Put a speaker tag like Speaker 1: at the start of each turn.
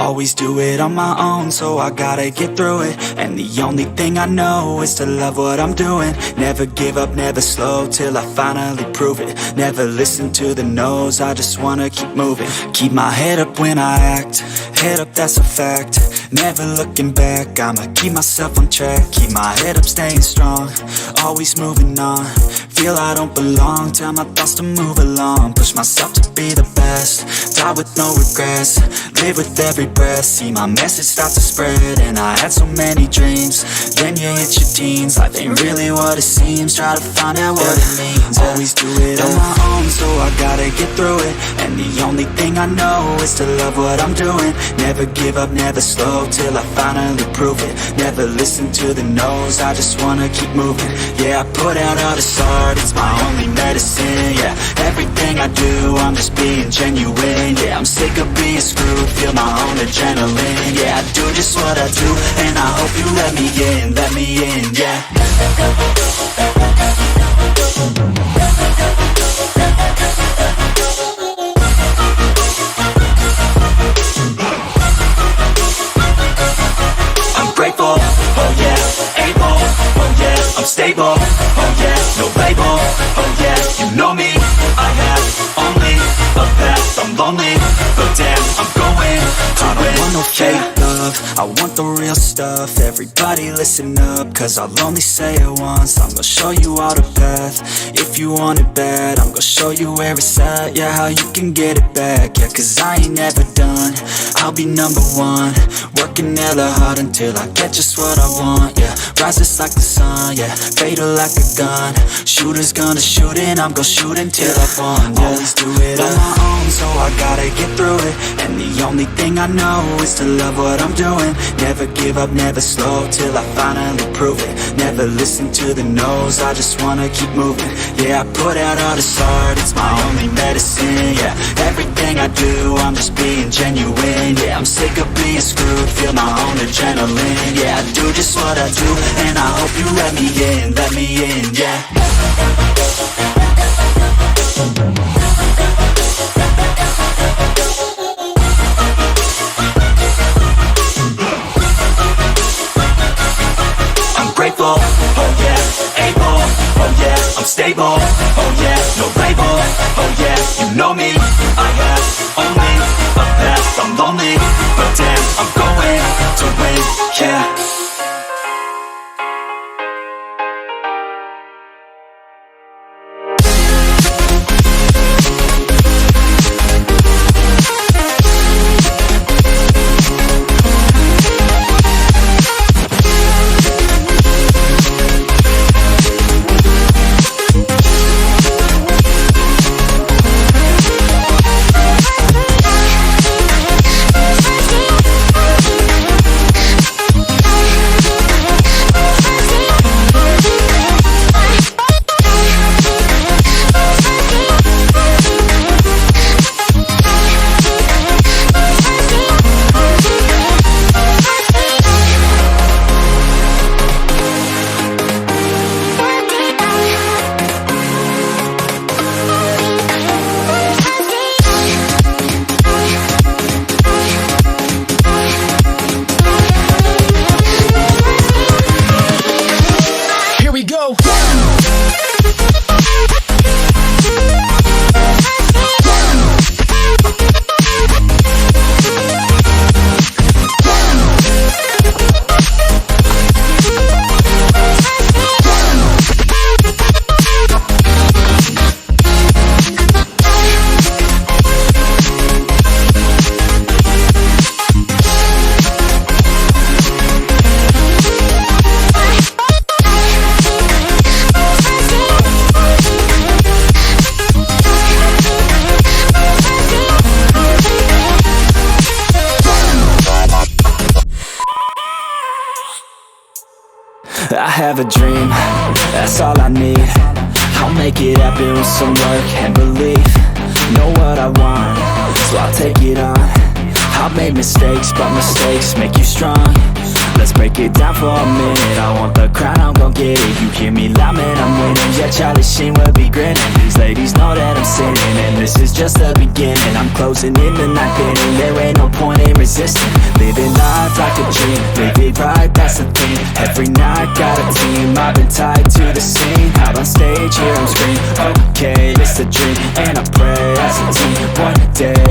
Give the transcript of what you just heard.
Speaker 1: Always do it on my own, so I gotta get through it. And the only thing I know is to love what I'm doing. Never give up, never slow, till I finally prove it. Never listen to the no's, I just wanna keep moving. Keep my head up when I act, head up, that's a fact. Never looking back, I'ma keep myself on track. Keep my head up, staying strong, always moving on. Feel I don't belong, tell my thoughts to move along. Push myself to be the best, die with no regrets. Live with every breath, see my message start to spread. And I had so many dreams, then you hit your teens. Life ain't really what it seems, try to find out what it means. Always do it on my own, so I gotta get through it. And the only thing I know is to love what I'm doing. Never give up, never slow, till I finally prove it. Never listen to the no's, I just wanna keep moving. Yeah, I put out all this art, it's my only medicine. Yeah, everything I do, I'm just being genuine. Yeah, I'm sick of being screwed, feel my own adrenaline. Yeah, I do just what I do, and I hope you let me in, yeah. I'm grateful, oh yeah, able, oh yeah, I'm stable, oh yeah, no label, oh yeah, you know me, I have only a path, I'm lonely, but damn, I'm going to win. I don't want no fake love, I want the real stuff. Everybody listen up, cause I'll only say it once. I'm gonna show you all the path, if you want it bad. I'm gonna show you where it's at, yeah, how you can get it back. Yeah, cause I ain't never done, I'll be number one. Working hella hard until I get just what I want, yeah. Rises like the sun, yeah, fatal like a gun. Shooter's gonna shoot and I'm gonna shoot until I won, yeah. Always do it on my own, so I gotta get through it. And the only thing I know is to love what I'm doing. Never give up, never slow, till I finally prove it. Never listen to the no's, I just wanna keep moving. Yeah, I put out all this art, it's my only medicine. Yeah, everything I do, I'm just being genuine. Yeah, I'm sick of being screwed, feel my own adrenaline. Yeah, I do just what I do, and I hope you let me in, yeah. I'm grateful, oh yeah, able, oh yeah, I'm stable, oh yeah, no label, oh yeah, you know me, I have only a path, I'm lonely, but damn, I'm going to win, yeah. I have a dream, that's all I need. I'll make it happen with some work and belief. Know what I want, so I'll take it on. I've made mistakes, but mistakes make you strong. Let's break it down for a minute. I want the crown, I'm gon' get it. You hear me loud, man, I'm winning. Yeah, Charlie Sheen will be grinning. These ladies know that I'm sinning, and the this is just the beginning. I'm closing in the night inning, there ain't no point in resisting. Living life like a dream, live it right, that's the thing. Every night got a team, I've been tied to the scene. Out on stage, hear them scream, okay, it's a dream. And I pray as a team, one day